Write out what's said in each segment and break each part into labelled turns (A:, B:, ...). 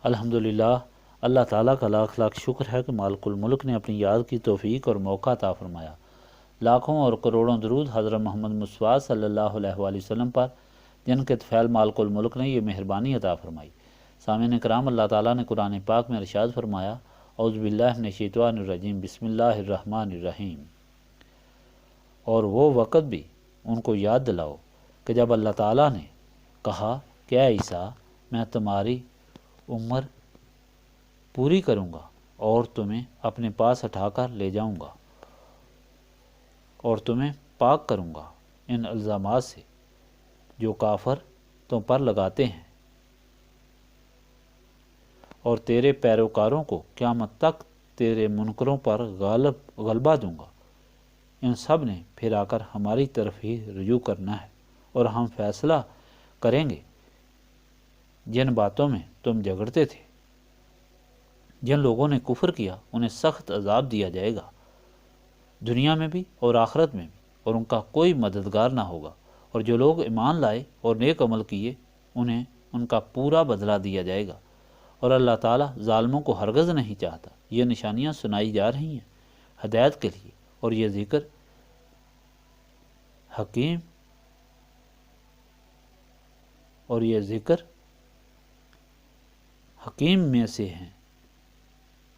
A: الحمدللہ، اللہ تعالیٰ کا لاکھ لاکھ شکر ہے کہ مالک الملک نے اپنی یاد کی توفیق اور موقع عطا فرمایا۔ لاکھوں اور کروڑوں درود حضرت محمد مصطفیٰ صلی اللہ علیہ وآلہ وسلم پر، جن کے طفیل مالک الملک نے یہ مہربانی عطا فرمائی۔ سامعین کرام، اللہ تعالیٰ نے قرآن پاک میں ارشاد فرمایا، اعوذ باللہ من الشیطان الرجیم، بسم اللہ الرحمن الرحیم۔ اور وہ وقت بھی ان کو یاد دلاؤ کہ جب اللہ تعالیٰ نے کہا کہ اے عیسیٰ، میں تمہاری عمر پوری کروں گا اور تمہیں اپنے پاس اٹھا کر لے جاؤں گا اور تمہیں پاک کروں گا ان الزامات سے جو کافر تم پر لگاتے ہیں، اور تیرے پیروکاروں کو قیامت تک تیرے منکروں پر غلبہ دوں گا۔ ان سب نے پھر آ کر ہماری طرف ہی رجوع کرنا ہے اور ہم فیصلہ کریں گے۔ جن باتوں میں تم جھگڑتے تھے، جن لوگوں نے کفر کیا، انہیں سخت عذاب دیا جائے گا، دنیا میں بھی اور آخرت میں بھی، اور ان کا کوئی مددگار نہ ہوگا۔ اور جو لوگ ایمان لائے اور نیک عمل کیے، انہیں ان کا پورا بدلہ دیا جائے گا، اور اللہ تعالیٰ ظالموں کو ہرگز نہیں چاہتا۔ یہ نشانیاں سنائی جا رہی ہیں ہدایت کے لیے، اور یہ ذکر حکیم میں سے ہیں،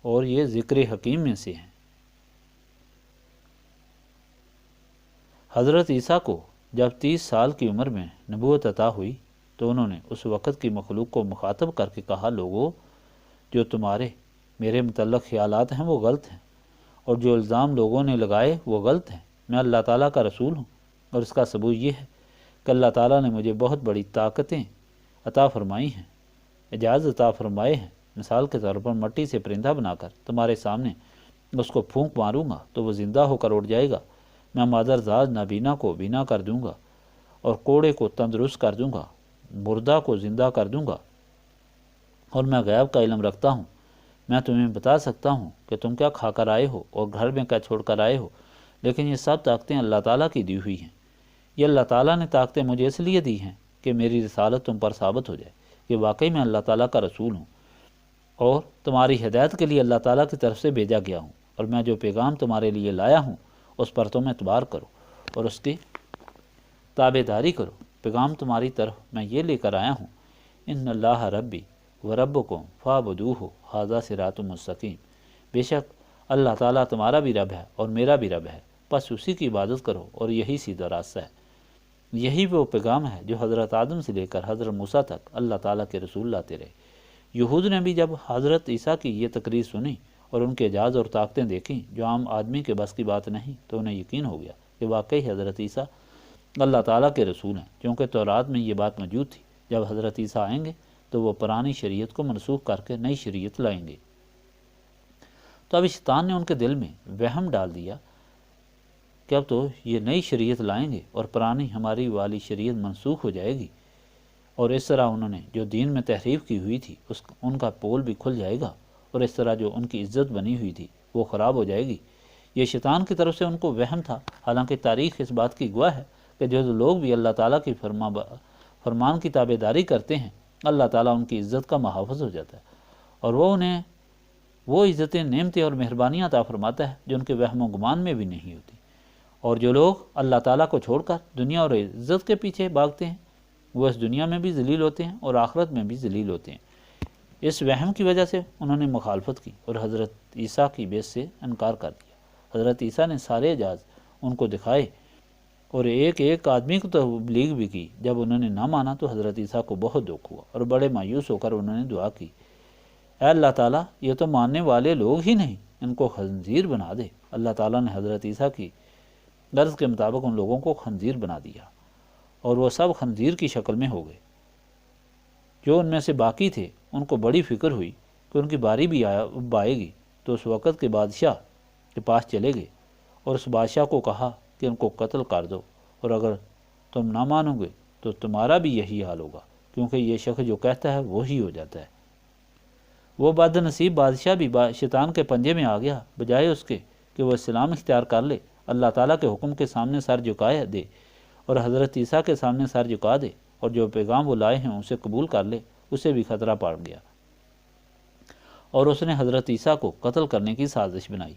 A: اور یہ ذکر حکیم میں سے ہیں۔ حضرت عیسیٰ کو جب 30 سال کی عمر میں نبوت عطا ہوئی تو انہوں نے اس وقت کی مخلوق کو مخاطب کر کے کہا، لوگو، جو تمہارے میرے متعلق خیالات ہیں وہ غلط ہیں، اور جو الزام لوگوں نے لگائے وہ غلط ہیں۔ میں اللہ تعالیٰ کا رسول ہوں، اور اس کا ثبوت یہ ہے کہ اللہ تعالیٰ نے مجھے بہت بڑی طاقتیں عطا فرمائی ہیں، اعجاز عطا فرمائے ہیں۔ مثال کے طور پر مٹی سے پرندہ بنا کر تمہارے سامنے اس کو پھونک ماروں گا تو وہ زندہ ہو کر اڑ جائے گا۔ میں مادرزاد نابینا کو بینا کر دوں گا، اور کوڑے کو تندرست کر دوں گا، مردہ کو زندہ کر دوں گا، اور میں غیب کا علم رکھتا ہوں۔ میں تمہیں بتا سکتا ہوں کہ تم کیا کھا کر آئے ہو اور گھر میں کیا چھوڑ کر آئے ہو، لیکن یہ سب طاقتیں اللہ تعالیٰ کی دی ہوئی ہیں۔ یہ اللہ تعالیٰ نے طاقتیں مجھے اس لیے دی ہیں کہ میری رسالت تم پر ثابت ہو جائے کہ واقعی میں اللہ تعالیٰ کا رسول ہوں، اور تمہاری ہدایت کے لیے اللہ تعالیٰ کی طرف سے بھیجا گیا ہوں، اور میں جو پیغام تمہارے لیے لایا ہوں اس پر تم اعتبار کرو اور اس کی تابع داری کرو۔ پیغام تمہاری طرف میں یہ لے کر آیا ہوں، ان اللہ ربی و ربکم فاعبدوہ ھذا صراط مستقیم۔ بے شک اللہ تعالیٰ تمہارا بھی رب ہے اور میرا بھی رب ہے، بس اسی کی عبادت کرو، اور یہی سیدھا راستہ ہے۔ یہی وہ پیغام ہے جو حضرت آدم سے لے کر حضرت موسیٰ تک اللہ تعالیٰ کے رسول لاتے رہے۔ یہود نے بھی جب حضرت عیسیٰ کی یہ تقریر سنی اور ان کے اعجاز اور طاقتیں دیکھیں جو عام آدمی کے بس کی بات نہیں، تو انہیں یقین ہو گیا کہ واقعی حضرت عیسیٰ اللہ تعالیٰ کے رسول ہیں، کیونکہ تورات میں یہ بات موجود تھی، جب حضرت عیسیٰ آئیں گے تو وہ پرانی شریعت کو منسوخ کر کے نئی شریعت لائیں گے۔ تو اب شیطان نے ان کے دل میں وہم ڈال دیا کہ اب تو یہ نئی شریعت لائیں گے اور پرانی ہماری والی شریعت منسوخ ہو جائے گی، اور اس طرح انہوں نے جو دین میں تحریف کی ہوئی تھی ان کا پول بھی کھل جائے گا، اور اس طرح جو ان کی عزت بنی ہوئی تھی وہ خراب ہو جائے گی۔ یہ شیطان کی طرف سے ان کو وہم تھا، حالانکہ تاریخ اس بات کی گواہ ہے کہ جو لوگ بھی اللہ تعالیٰ کی فرمان کی تابع داری کرتے ہیں، اللہ تعالیٰ ان کی عزت کا محافظ ہو جاتا ہے، اور وہ انہیں وہ عزتیں، نعمتیں اور مہربانیاں عطا فرماتا ہے جو ان کے وہم و گمان میں بھی نہیں ہوتی۔ اور جو لوگ اللہ تعالیٰ کو چھوڑ کر دنیا اور عزت کے پیچھے بھاگتے ہیں، وہ اس دنیا میں بھی ذلیل ہوتے ہیں اور آخرت میں بھی ذلیل ہوتے ہیں۔ اس وہم کی وجہ سے انہوں نے مخالفت کی اور حضرت عیسیٰ کی بیعت سے انکار کر دیا۔ حضرت عیسیٰ نے سارے اعجاز ان کو دکھائے اور ایک ایک آدمی کو تبلیغ بھی کی۔ جب انہوں نے نہ مانا تو حضرت عیسیٰ کو بہت دکھ ہوا، اور بڑے مایوس ہو کر انہوں نے دعا کی، اے اللہ تعالیٰ، یہ تو ماننے والے لوگ ہی نہیں، ان کو خنزیر بنا دے۔ اللہ تعالیٰ نے حضرت عیسیٰ کی غرض کے مطابق ان لوگوں کو خنزیر بنا دیا، اور وہ سب خنزیر کی شکل میں ہو گئے۔ جو ان میں سے باقی تھے ان کو بڑی فکر ہوئی کہ ان کی باری بھی آئے گی، تو اس وقت کے بادشاہ کے پاس چلے گئے اور اس بادشاہ کو کہا کہ ان کو قتل کر دو، اور اگر تم نہ مانو گے تو تمہارا بھی یہی حال ہوگا، کیونکہ یہ شخص جو کہتا ہے وہی ہو جاتا ہے۔ وہ بد نصیب بادشاہ بھی شیطان کے پنجے میں آ گیا، بجائے اس کے کہ وہ اسلام اختیار کر لے، اللہ تعالیٰ کے حکم کے سامنے سر جھکائے دے اور حضرت عیسیٰ کے سامنے سر جھکا دے، اور جو پیغام وہ لائے ہیں اسے قبول کر لے، اسے بھی خطرہ پڑ گیا۔ اور اس نے حضرت عیسیٰ کو قتل کرنے کی سازش بنائی،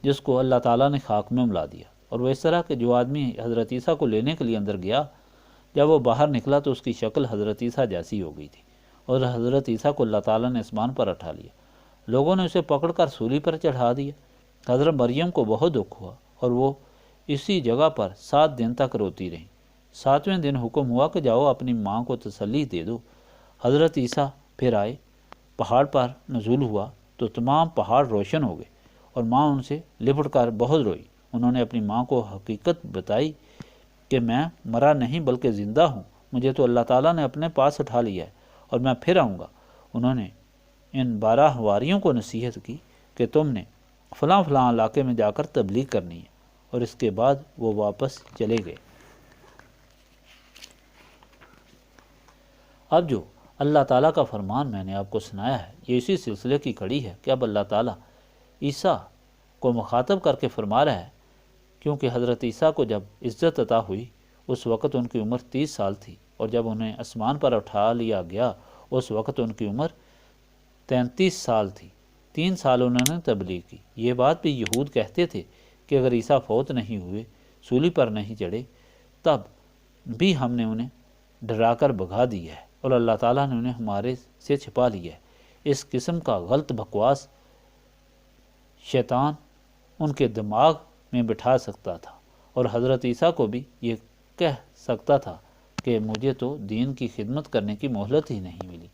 A: جس کو اللہ تعالیٰ نے خاک میں ملا دیا۔ اور وہ اس طرح کہ جو آدمی حضرت عیسیٰ کو لینے کے لیے اندر گیا، جب وہ باہر نکلا تو اس کی شکل حضرت عیسیٰ جیسی ہو گئی تھی، اور حضرت عیسیٰ کو اللہ تعالیٰ نے آسمان پر اٹھا لیا۔ لوگوں نے اسے پکڑ کر سولی پر چڑھا دیا۔ حضرت مریم کو بہت دکھ ہوا اور وہ اسی جگہ پر 7 دن تک روتی رہیں۔ 7ویں دن حکم ہوا کہ جاؤ اپنی ماں کو تسلی دے دو۔ حضرت عیسیٰ پھر آئے، پہاڑ پر نزول ہوا تو تمام پہاڑ روشن ہو گئے، اور ماں ان سے لپٹ کر بہت روئی۔ انہوں نے اپنی ماں کو حقیقت بتائی کہ میں مرا نہیں بلکہ زندہ ہوں، مجھے تو اللہ تعالیٰ نے اپنے پاس اٹھا لیا ہے اور میں پھر آؤں گا۔ انہوں نے ان 12 حواریوں کو نصیحت کی کہ تم نے فلاں فلاں علاقے میں جا کر تبلیغ کرنی ہے، اور اس کے بعد وہ واپس چلے گئے۔ اب جو اللہ تعالیٰ کا فرمان میں نے آپ کو سنایا ہے، یہ اسی سلسلے کی کڑی ہے کہ اب اللہ تعالیٰ عیسیٰ کو مخاطب کر کے فرما رہا ہے، کیونکہ حضرت عیسیٰ کو جب عزت عطا ہوئی اس وقت ان کی عمر 30 سال تھی، اور جب انہیں آسمان پر اٹھا لیا گیا اس وقت ان کی عمر 33 سال تھی۔ 3 سال انہوں نے تبلیغ کی۔ یہ بات بھی یہود کہتے تھے کہ اگر عیسیٰ فوت نہیں ہوئے، سولی پر نہیں چڑھے، تب بھی ہم نے انہیں ڈرا کر بھگا دیا ہے، اور اللہ تعالیٰ نے انہیں ہمارے سے چھپا لیا ہے۔ اس قسم کا غلط بکواس شیطان ان کے دماغ میں بٹھا سکتا تھا، اور حضرت عیسیٰ کو بھی یہ کہہ سکتا تھا کہ مجھے تو دین کی خدمت کرنے کی مہلت ہی نہیں ملی۔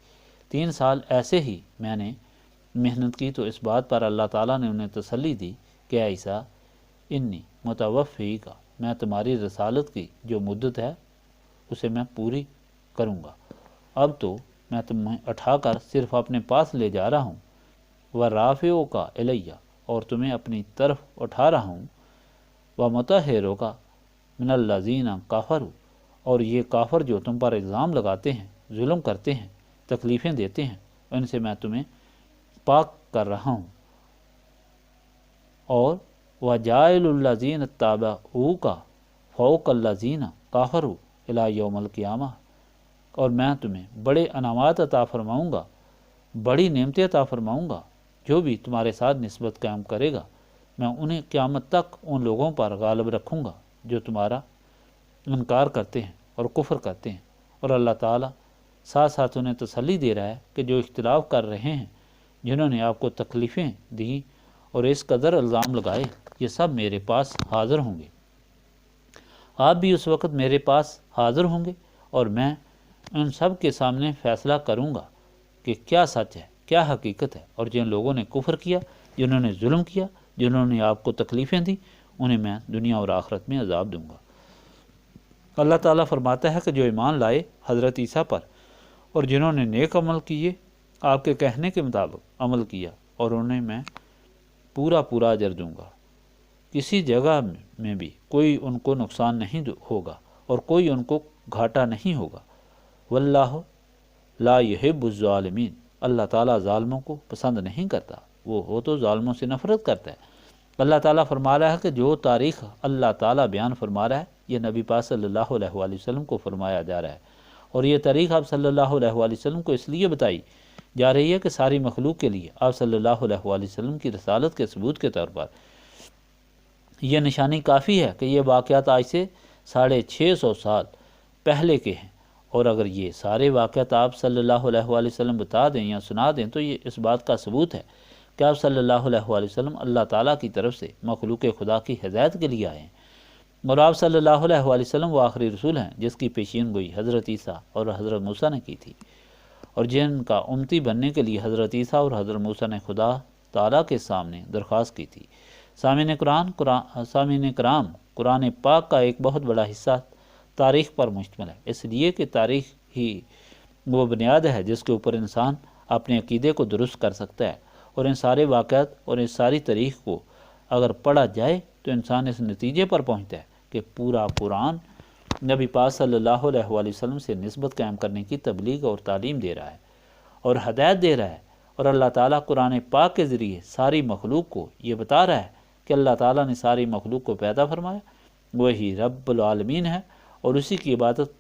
A: 3 سال ایسے ہی میں نے محنت کی، تو اس بات پر اللہ تعالیٰ نے انہیں تسلی دی کہ اے عیسیٰ انی متوفی کا، میں تمہاری رسالت کی جو مدت ہے اسے میں پوری کروں گا۔ اب تو میں تمہیں اٹھا کر صرف اپنے پاس لے جا رہا ہوں، ورافعو کا الیہ، اور تمہیں اپنی طرف اٹھا رہا ہوں، ومطہرو کا من الذین کفروا، اور یہ کافر جو تم پر الزام لگاتے ہیں، ظلم کرتے ہیں، تکلیفیں دیتے ہیں، ان سے میں تمہیں پاک کر رہا ہوں۔ اور وجائل الذین اتبعوک فوق الذین کفروا الی یوم القیامہ، اور میں تمہیں بڑے انعامات عطا فرماؤں گا، بڑی نعمتیں عطا فرماؤں گا۔ جو بھی تمہارے ساتھ نسبت قائم کرے گا، میں انہیں قیامت تک ان لوگوں پر غالب رکھوں گا جو تمہارا انکار کرتے ہیں اور کفر کرتے ہیں۔ اور اللہ تعالیٰ ساتھ ساتھ انہیں تسلی دے رہا ہے کہ جو اختلاف کر رہے ہیں، جنہوں نے آپ کو تکلیفیں دیں اور اس قدر الزام لگائے، یہ سب میرے پاس حاضر ہوں گے۔ آپ بھی اس وقت میرے پاس حاضر ہوں گے، اور میں ان سب کے سامنے فیصلہ کروں گا کہ کیا سچ ہے، کیا حقیقت ہے۔ اور جن لوگوں نے کفر کیا، جنہوں نے ظلم کیا، جنہوں نے آپ کو تکلیفیں دیں، انہیں میں دنیا اور آخرت میں عذاب دوں گا۔ اللہ تعالیٰ فرماتا ہے کہ جو ایمان لائے حضرت عیسیٰ پر، اور جنہوں نے نیک عمل کیے، آپ کے کہنے کے مطابق عمل کیا، اور انہیں میں پورا اجر دوں گا۔ کسی جگہ میں بھی کوئی ان کو نقصان نہیں ہوگا، اور کوئی ان کو گھاٹا نہیں ہوگا۔ واللہ لا یحب الظالمین، اللہ تعالیٰ ظالموں کو پسند نہیں کرتا، وہ تو ظالموں سے نفرت کرتا ہے۔ اللہ تعالیٰ فرما رہا ہے کہ جو تاریخ اللہ تعالیٰ بیان فرما رہا ہے، یہ نبی پاک صلی اللہ علیہ وآلہ وسلم کو فرمایا جا رہا ہے، اور یہ تاریخ آپ صلی اللہ علیہ وآلہ وسلم کو اس لیے بتائی جا رہی ہے کہ ساری مخلوق کے لیے آپ صلی اللہ علیہ وآلہ وسلم کی رسالت کے ثبوت کے طور پر یہ نشانی کافی ہے کہ یہ واقعات آج سے 650 سال پہلے کے ہیں، اور اگر یہ سارے واقعات آپ صلی اللہ علیہ وآلہ وسلم بتا دیں یا سنا دیں تو یہ اس بات کا ثبوت ہے کہ آپ صلی اللہ علیہ وآلہ وسلم اللہ تعالیٰ کی طرف سے مخلوق خدا کی ہدایت کے لیے آئے ہیں، اور آپ صلی اللہ علیہ وآلہ وسلم وہ آخری رسول ہیں جس کی پیشین گوئی حضرت عیسیٰ اور حضرت موسیٰ نے کی تھی، اور جن کا امتی بننے کے لیے حضرت عیسیٰ اور حضرت موسیٰ نے خدا تعالیٰ کے سامنے درخواست کی تھی۔ سامعین کرام، قرآن پاک کا ایک بہت بڑا حصہ تاریخ پر مشتمل ہے، اس لیے کہ تاریخ ہی وہ بنیاد ہے جس کے اوپر انسان اپنے عقیدے کو درست کر سکتا ہے، اور ان سارے واقعات اور اس ساری تاریخ کو اگر پڑھا جائے تو انسان اس نتیجے پر پہنچتا ہے کہ پورا قرآن نبی پاک صلی اللہ علیہ وآلہ وسلم سے نسبت قائم کرنے کی تبلیغ اور تعلیم دے رہا ہے اور ہدایت دے رہا ہے، اور اللہ تعالیٰ قرآن پاک کے ذریعے ساری مخلوق کو یہ بتا رہا ہے کہ اللہ تعالیٰ نے ساری مخلوق کو پیدا فرمایا، وہی رب العالمین ہے، اور اسی کی عبادت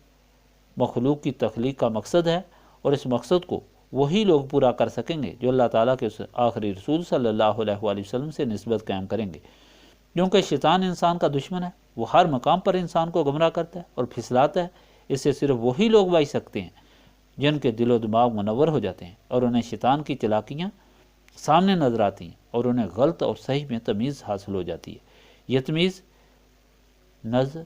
A: مخلوق کی تخلیق کا مقصد ہے، اور اس مقصد کو وہی لوگ پورا کر سکیں گے جو اللہ تعالیٰ کے اس آخری رسول صلی اللہ علیہ وآلہ وسلم سے نسبت قائم کریں گے، کیونکہ شیطان انسان کا دشمن ہے، وہ ہر مقام پر انسان کو گمراہ کرتا ہے اور پھسلاتا ہے۔ اس سے صرف وہی لوگ بچ سکتے ہیں جن کے دل و دماغ منور ہو جاتے ہیں اور انہیں شیطان کی چلاکیاں سامنے نظر آتی ہیں اور انہیں غلط اور صحیح میں تمیز حاصل ہو جاتی ہے۔ یہ تمیز، نظر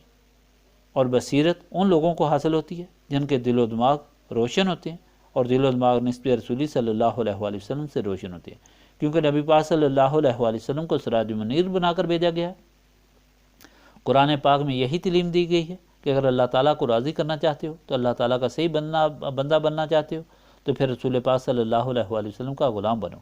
A: اور بصیرت ان لوگوں کو حاصل ہوتی ہے جن کے دل و دماغ روشن ہوتے ہیں، اور دل و دماغ نسبت رسولی صلی اللہ علیہ وآلہ وسلم سے روشن ہوتے ہیں، کیونکہ نبی پاک صلی اللہ علیہ وآلہ وسلم کو سراج منیر بنا کر بھیجا گیا ہے۔ قرآن پاک میں یہی تعلیم دی گئی ہے کہ اگر اللہ تعالیٰ کو راضی کرنا چاہتے ہو تو اللہ تعالیٰ کا صحیح بندہ بننا چاہتے ہو تو پھر رسول پاک صلی اللہ علیہ وآلہ وسلم کا غلام بنو،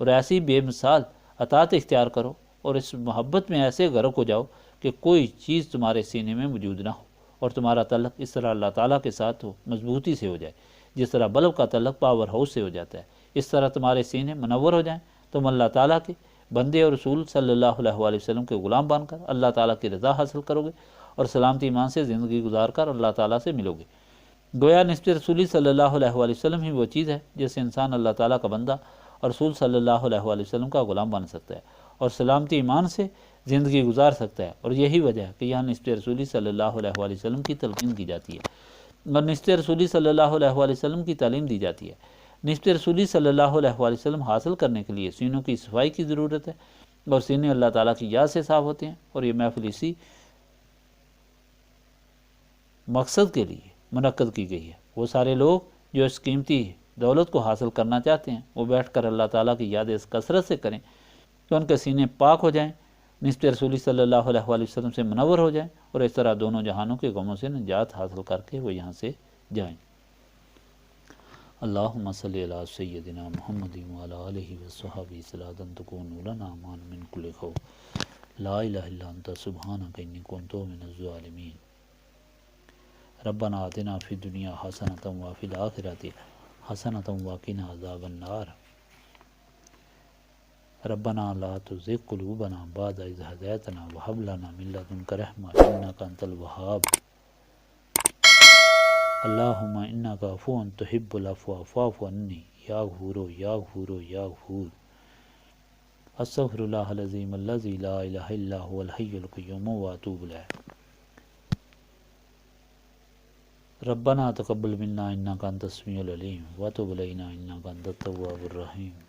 A: اور ایسی بے مثال اطاعت اختیار کرو، اور اس محبت میں ایسے غرق ہو جاؤ کہ کوئی چیز تمہارے سینے میں موجود نہ ہو، اور تمہارا تعلق اس طرح اللہ تعالیٰ کے ساتھ ہو، مضبوطی سے ہو جائے، جس طرح بلب کا تعلق پاور ہاؤس سے ہو جاتا ہے۔ اس طرح تمہارے سینے منور ہو جائیں، تم اللہ تعالیٰ کے بندے اور رسول صلی اللہ علیہ وآلہ وسلم کے غلام بن کر اللہ تعالیٰ کی رضا حاصل کرو گے اور سلامتی ایمان سے زندگی گزار کر اللہ تعالیٰ سے ملو گے۔ گویا نسبت رسولی صلی اللہ علیہ وآلہ وسلم ہی وہ چیز ہے جس سے انسان اللہ تعالیٰ کا بندہ اور رسول صلی اللہ علیہ وآلہ وسلم کا غلام بن سکتا ہے اور سلامتی ایمان سے زندگی گزار سکتا ہے، اور یہی وجہ ہے کہ یہاں نسبت رسولی صلی اللہ علیہ وآلہ وسلم کی تلقین کی جاتی ہے اور نسبت رسولی صلی اللہ علیہ وآلہ وسلم کی تعلیم دی جاتی ہے۔ نسبت رسولی صلی اللہ علیہ وآلہ وسلم حاصل کرنے کے لیے سینوں کی صفائی کی ضرورت ہے، اور سینے اللہ تعالیٰ کی یاد سے صاف ہوتے ہیں، اور یہ محفل اسی مقصد کے لیے منعقد کی گئی ہے۔ وہ سارے لوگ جو اس قیمتی دولت کو حاصل کرنا چاہتے ہیں وہ بیٹھ کر اللہ تعالیٰ کی یاد اس کثرت سے کریں کہ ان کے سینے پاک ہو جائیں، نسبت رسولی صلی اللہ علیہ وآلہ وسلم سے منور ہو جائیں، اور اس طرح دونوں جہانوں کے غموں سے نجات حاصل کر کے وہ یہاں سے جائیں۔ اللہم صلی علی سیدنا محمد وعلی آلہ وصحبہ صلاۃ تکون لنا امان من کل خوف لا الہ الا انت سبحانک انی کنت من الظالمین۔ ربنا آتنا فی الدنیا حسنۃ وفی الآخرۃ حسنۃ وقنا عذاب النار۔ ربنا لا تزغ قلوبنا بعد إذ هديتنا وهب لنا من لدنك رحمة إنك أنت الوهاب۔ اللهم إنك عفو تحب العفو فاعف عني يا غفور يا غفور يا غفور۔ استغفر الله العظيم الذي لا إله إلا هو الحي القيوم وأتوب إليه۔ ربنا تقبل منا إنك أنت السميع العليم وتب علينا إنك أنت التواب الرحيم۔